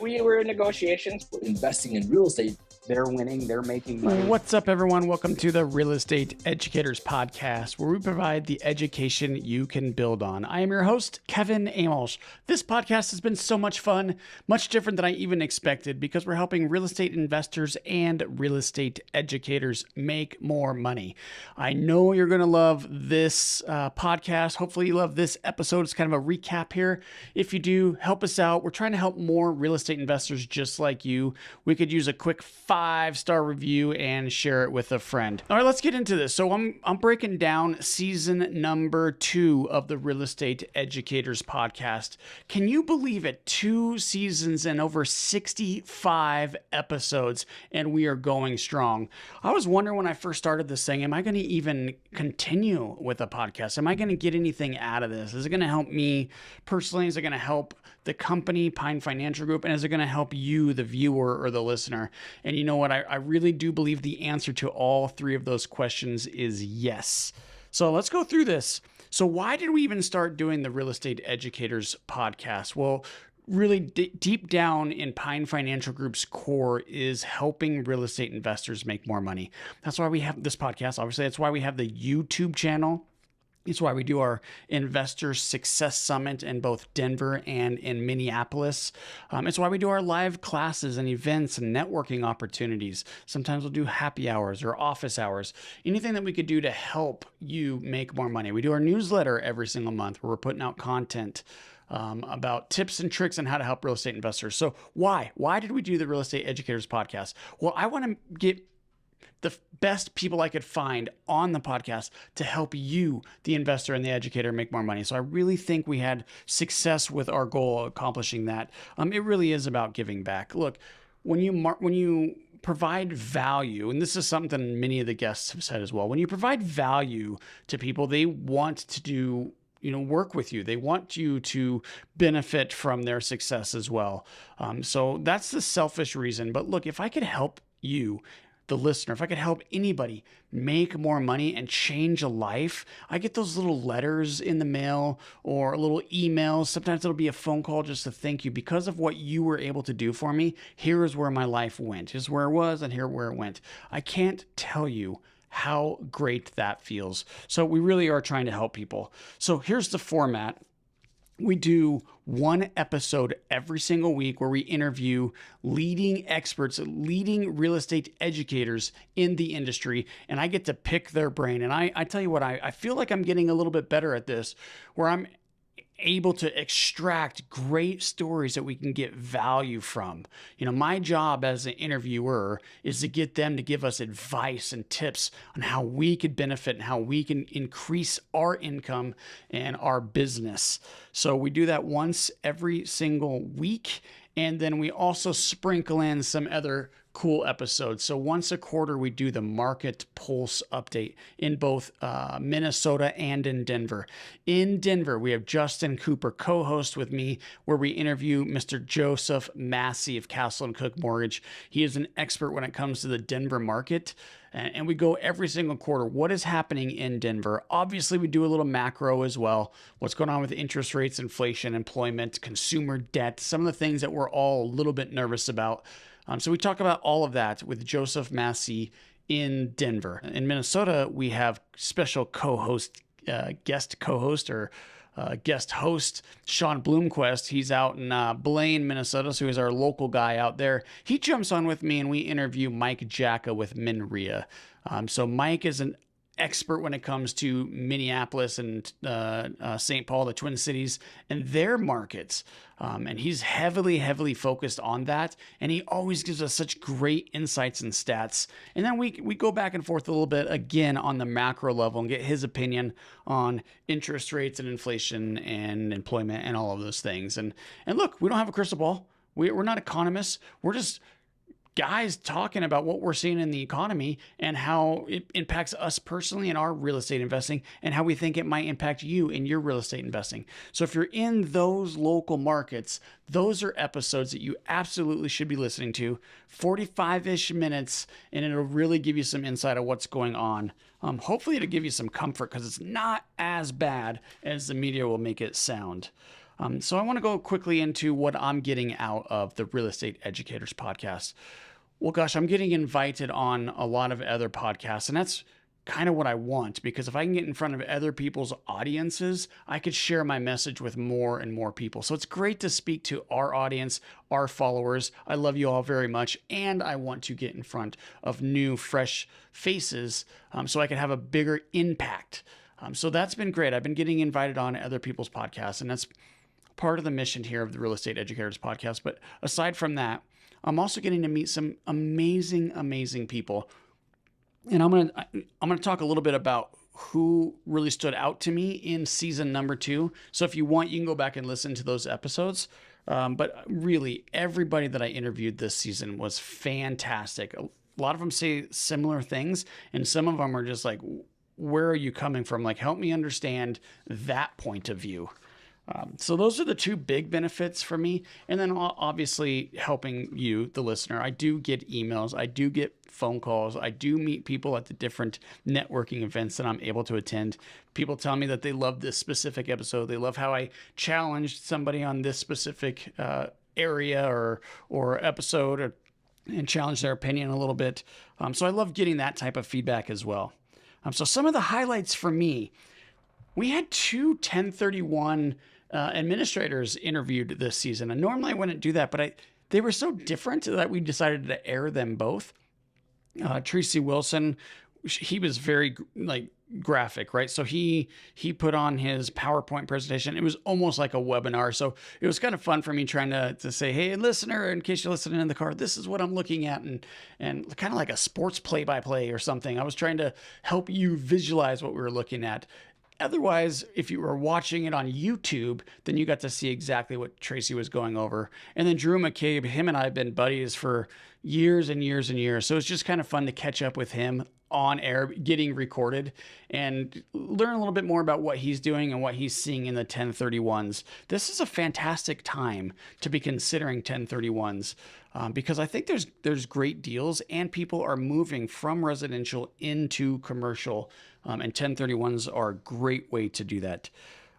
we were in negotiations. Investing in real estate, they're winning, they're making money. What's up, everyone? Welcome to the Real Estate Educators Podcast, where we provide the education you can build on. I am your host, Kevin Amos. This podcast has been so much fun, much different than I even expected, because we're helping real estate investors and real estate educators make more money. I know you're going to love this podcast. Hopefully you love this episode. It's kind of a recap here. If you do, help us out. We're trying to help more real estate investors just like you. We could use a quick 5-star review and share it with a friend. All right, let's get into this. So I'm breaking down season number 2 of the Real Estate Educators Podcast. Can you believe it? 2 seasons and over 65 episodes, and we are going strong. I was wondering when I first started this thing, am I going to even continue with a podcast? Am I going to get anything out of this? Is it going to help me personally? Is it going to help the company, Pine Financial Group? And is it going to help you, the viewer or the listener? And you know what? I really do believe the answer to all 3 of those questions is yes. So let's go through this. So why did we even start doing the Real Estate Educators Podcast? Well, really deep down in Pine Financial Group's core is helping real estate investors make more money. That's why we have this podcast. Obviously, that's why we have the YouTube channel. It's why we do our Investor Success Summit in both Denver and in Minneapolis. It's why we do our live classes and events and networking opportunities. Sometimes we'll do happy hours or office hours, anything that we could do to help you make more money. We do our newsletter every single month where we're putting out content about tips and tricks on how to help real estate investors. So why? Why did we do the Real Estate Educators Podcast? Well, I want to get the best people I could find on the podcast to help you, the investor and the educator, make more money. So I really think we had success with our goal of accomplishing that. It really is about giving back. Look, when you provide value, and this is something many of the guests have said as well, when you provide value to people, they want to do work with you. They want you to benefit from their success as well. So that's the selfish reason. But look, if I could help you, the listener, if I could help anybody make more money and change a life, I get those little letters in the mail or little emails. Sometimes it'll be a phone call just to thank you because of what you were able to do for me. Here is where my life went. Here's where it was and here where it went. I can't tell you how great that feels. So we really are trying to help people. So here's the format. We do one episode every single week where we interview leading experts, leading real estate educators in the industry, and I get to pick their brain. And I tell you what, I feel like I'm getting a little bit better at this, where I'm able to extract great stories that we can get value from. My job as an interviewer is to get them to give us advice and tips on how we could benefit and how we can increase our income and our business. So we do that once every single week. And then we also sprinkle in some other cool episodes. So once a quarter, we do the Market Pulse update in both Minnesota and in Denver. In Denver, we have Justin Cooper co-host with me, where we interview Mr. Joseph Massey of Castle and Cook Mortgage. He is an expert when it comes to the Denver market. And we go every single quarter. What is happening in Denver? Obviously, we do a little macro as well. What's going on with interest rates, inflation, employment, consumer debt, some of the things that we're all a little bit nervous about. So we talk about all of that with Joseph Massey in Denver. In Minnesota, we have special guest host, Sean Bloomquist. He's out in Blaine, Minnesota, so he's our local guy out there. He jumps on with me and we interview Mike Jacka with Minrea. So Mike is an expert when it comes to Minneapolis and St. Paul, the Twin Cities, and their markets. And he's heavily focused on that. And he always gives us such great insights and stats. And then we go back and forth a little bit again on the macro level and get his opinion on interest rates and inflation and employment and all of those things. And look, we don't have a crystal ball. We're not economists. We're just guys talking about what we're seeing in the economy and how it impacts us personally in our real estate investing and how we think it might impact you in your real estate investing. So if you're in those local markets, those are episodes that you absolutely should be listening to, 45-ish minutes, and it'll really give you some insight of what's going on. Hopefully it'll give you some comfort because it's not as bad as the media will make it sound. So I want to go quickly into what I'm getting out of the Real Estate Educators podcast. Well, gosh, I'm getting invited on a lot of other podcasts, and that's kind of what I want, because if I can get in front of other people's audiences, I could share my message with more and more people. So it's great to speak to our audience, our followers. I love you all very much, and I want to get in front of new, fresh faces so I can have a bigger impact. So that's been great. I've been getting invited on other people's podcasts, and that's part of the mission here of the Real Estate Educators podcast. But aside from that, I'm also getting to meet some amazing, amazing people. And I'm gonna talk a little bit about who really stood out to me in season number 2. So if you want, you can go back and listen to those episodes. But really, everybody that I interviewed this season was fantastic. A lot of them say similar things, and some of them are just like, where are you coming from? Like, help me understand that point of view. So those are the two big benefits for me. And then obviously helping you, the listener. I do get emails. I do get phone calls. I do meet people at the different networking events that I'm able to attend. People tell me that they love this specific episode. They love how I challenged somebody on this specific area or episode and challenged their opinion a little bit. So I love getting that type of feedback as well. So some of the highlights for me, we had 2 1031 administrators interviewed this season. And normally I wouldn't do that, but they were so different that we decided to air them both. Tracy Wilson, he was very graphic, right? So he put on his PowerPoint presentation. It was almost like a webinar. So it was kind of fun for me trying to say, hey, listener, in case you're listening in the car, this is what I'm looking at, and kind of like a sports play-by-play or something. I was trying to help you visualize what we were looking at. Otherwise, if you were watching it on YouTube, then you got to see exactly what Tracy was going over. And then Drew McCabe, him and I have been buddies for years and years and years. So it's just kind of fun to catch up with him on air, getting recorded, and learn a little bit more about what he's doing and what he's seeing in the 1031s. This is a fantastic time to be considering 1031s because I think there's great deals, and people are moving from residential into commercial, and 1031s are a great way to do that.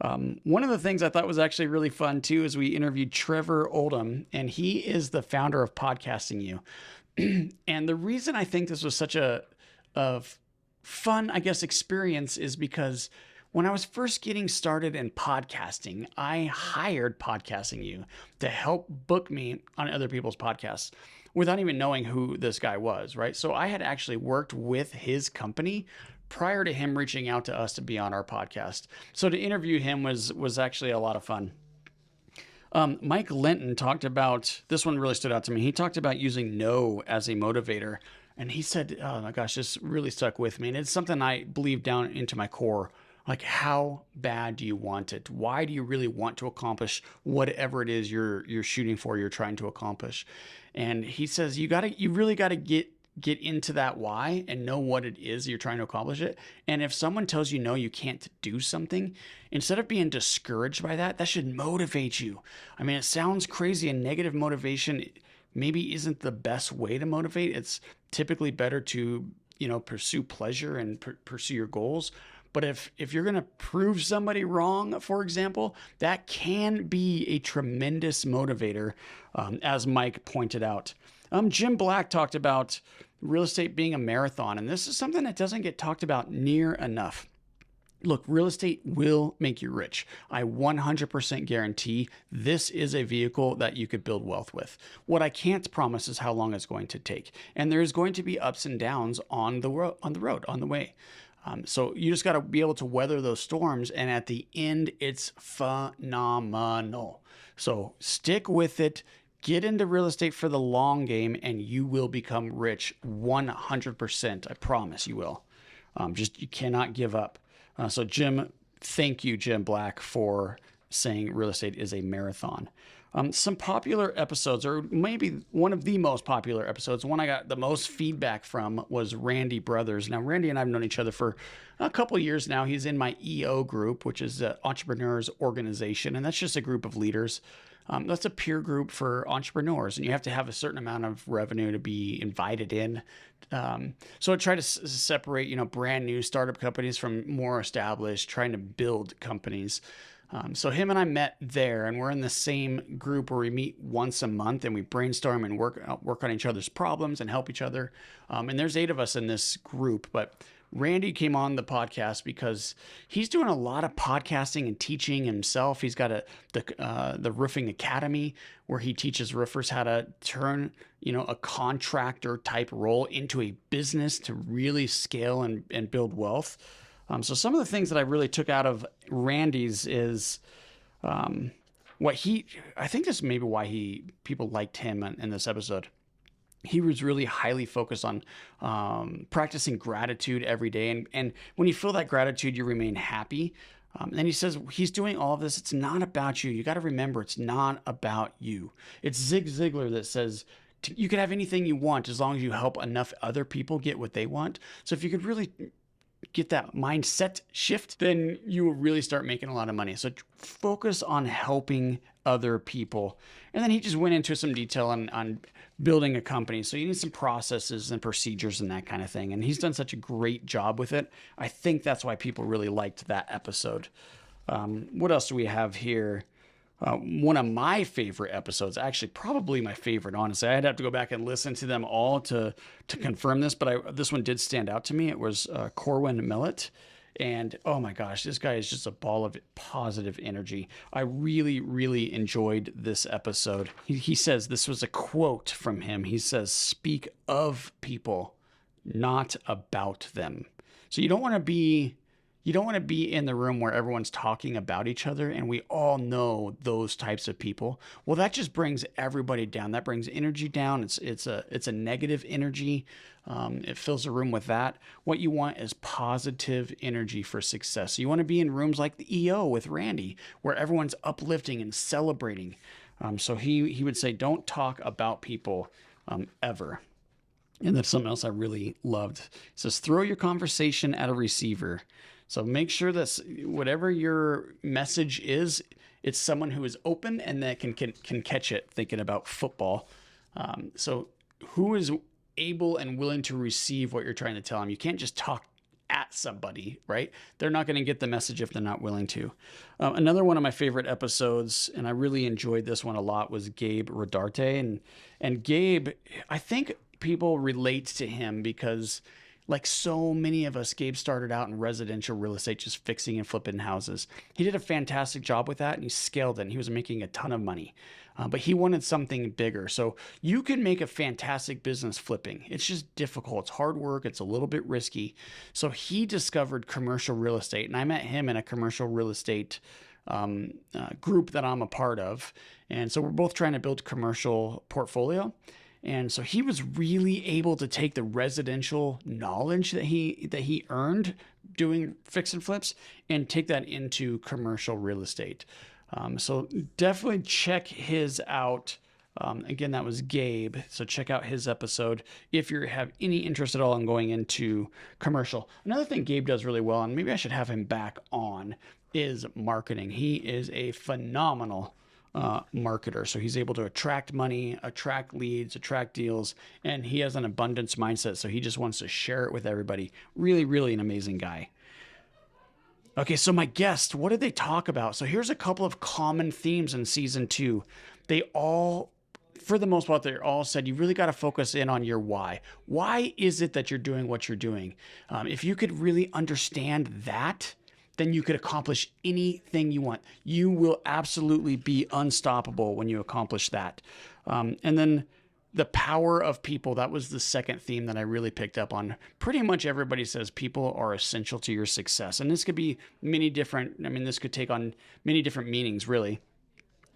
One of the things I thought was actually really fun too is we interviewed Trevor Oldham, and he is the founder of Podcasting You. And the reason I think this was such a fun, I guess, experience is because when I was first getting started in podcasting, I hired Podcasting You to help book me on other people's podcasts without even knowing who this guy was, right? So I had actually worked with his company prior to him reaching out to us to be on our podcast. So to interview him was actually a lot of fun. Mike Linton talked about, this one really stood out to me. He talked about using no as a motivator. And he said, oh my gosh, this really stuck with me. And it's something I believe down into my core. Like, how bad do you want it? Why do you really want to accomplish whatever it is you're shooting for, you're trying to accomplish? And he says, you really got to get into that why and know what it is you're trying to accomplish it. And if someone tells you no, you can't do something, instead of being discouraged by that should motivate you. I mean, it sounds crazy, and negative motivation maybe isn't the best way to motivate. It's typically better to, pursue pleasure and pursue your goals. But if you're going to prove somebody wrong, for example, that can be a tremendous motivator, as Mike pointed out. Jim Black talked about real estate being a marathon, and this is something that doesn't get talked about near enough. Look, real estate will make you rich. I 100% guarantee this is a vehicle that you could build wealth with. What I can't promise is how long it's going to take. And there's going to be ups and downs on the way. So you just got to be able to weather those storms. And at the end, it's phenomenal. So stick with it. Get into real estate for the long game, and you will become rich 100%. I promise you will. You cannot give up. So Jim, thank you, Jim Black, for saying real estate is a marathon. Some popular episodes, or maybe one of the most popular episodes, one I got the most feedback from was Randy Brothers. Now, Randy and I have known each other for a couple of years now. He's in my EO group, which is the Entrepreneurs Organization, and that's just a group of leaders. That's a peer group for entrepreneurs, and you have to have a certain amount of revenue to be invited in. So I try to separate, brand new startup companies from more established, trying to build companies. So him and I met there, and we're in the same group where we meet once a month and we brainstorm and work on each other's problems and help each other. And there's 8 of us in this group, but Randy came on the podcast because he's doing a lot of podcasting and teaching himself. He's got the roofing academy where he teaches roofers how to turn, a contractor type role into a business to really scale and build wealth. So some of the things that I really took out of Randy's is I think this may be why people liked him in this episode. He was really highly focused on practicing gratitude every day. And when you feel that gratitude, you remain happy. And he says he's doing all of this. It's not about you. You got to remember, it's not about you. It's Zig Ziglar that says you can have anything you want as long as you help enough other people get what they want. So if you could really get that mindset shift, then you will really start making a lot of money. So focus on helping other people. And then he just went into some detail on building a company. So you need some processes and procedures and that kind of thing. And he's done such a great job with it. I think that's why people really liked that episode. What else do we have here? One of my favorite episodes, actually probably my favorite, honestly. I'd have to go back and listen to them all to confirm this, but this one did stand out to me. It was Corwin Millet. And oh my gosh, this guy is just a ball of positive energy. I really, really enjoyed this episode. He says, this was a quote from him. He says, "Speak of people, not about them." So you don't want to be in the room where everyone's talking about each other, and we all know those types of people. Well, that just brings everybody down. That brings energy down. It's a negative energy. It fills the room with that. What you want is positive energy for success. So you want to be in rooms like the EO with Randy, where everyone's uplifting and celebrating. So he would say, don't talk about people ever. And that's something else I really loved. It says, throw your conversation at a receiver. So make sure that whatever your message is, it's someone who is open and that can catch it, thinking about football. So who is able and willing to receive what you're trying to tell them? You can't just talk at somebody, right? They're not going to get the message if they're not willing to. Another one of my favorite episodes, and I really enjoyed this one a lot, was Gabe Rodarte. And Gabe, I think people relate to him because, like so many of us, Gabe started out in residential real estate, just fixing and flipping houses. He did a fantastic job with that, and he scaled it, and he was making a ton of money. But he wanted something bigger. So you can make a fantastic business flipping. It's just difficult. It's hard work. It's a little bit risky. So he discovered commercial real estate, and I met him in a commercial real estate group that I'm a part of. And so we're both trying to build commercial portfolio. And so he was really able to take the residential knowledge that he earned doing fix and flips and take that into commercial real estate. So definitely check his out. Again, that was Gabe. So check out his episode if you have any interest at all in going into commercial. Another thing Gabe does really well, and maybe I should have him back on, is marketing. He is a phenomenal marketer. So he's able to attract money, attract leads, attract deals, and he has an abundance mindset. So he just wants to share it with everybody. Really, really an amazing guy. Okay, so my guest, what did they talk about? So here's a couple of common themes in season 2. They all, for the most part, they all said you really got to focus in on your why. Why is it that you're doing what you're doing? If you could really understand that, then you could accomplish anything you want. You will absolutely be unstoppable when you accomplish that. And then the power of people, that was the second theme that I really picked up on. Pretty much everybody says people are essential to your success. And this could be this could take on many different meanings, really.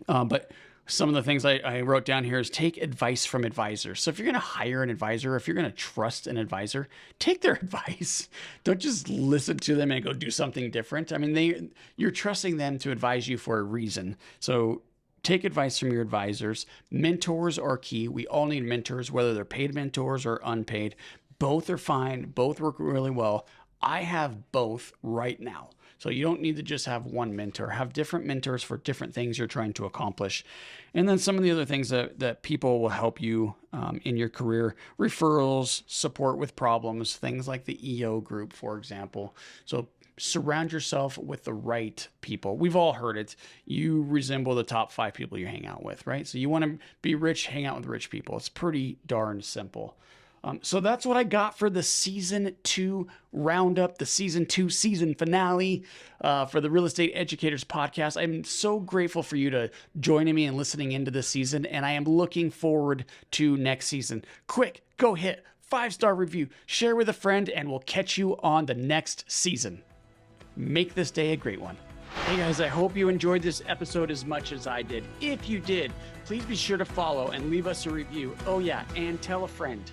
But some of the things I wrote down here is take advice from advisors. So if you're going to hire an advisor, if you're going to trust an advisor, take their advice. Don't just listen to them and go do something different. I mean, you're trusting them to advise you for a reason. So take advice from your advisors. Mentors are key. We all need mentors, whether they're paid mentors or unpaid. Both are fine. Both work really well. I have both right now. So you don't need to just have one mentor. Have different mentors for different things you're trying to accomplish. And then some of the other things that people will help you in your career: referrals, support with problems, things like the EO group, for example. So surround yourself with the right people. We've all heard it. You resemble the top 5 people you hang out with, right? So you want to be rich, hang out with rich people. It's pretty darn simple. So that's what I got for the season 2 roundup, the season 2 season finale for the Real Estate Educators podcast. I'm so grateful for you to joining me and listening into this season, and I am looking forward to next season. Quick, go hit 5-star review, share with a friend, and we'll catch you on the next season. Make this day a great one. Hey guys, I hope you enjoyed this episode as much as I did. If you did, please be sure to follow and leave us a review. Oh yeah, and tell a friend.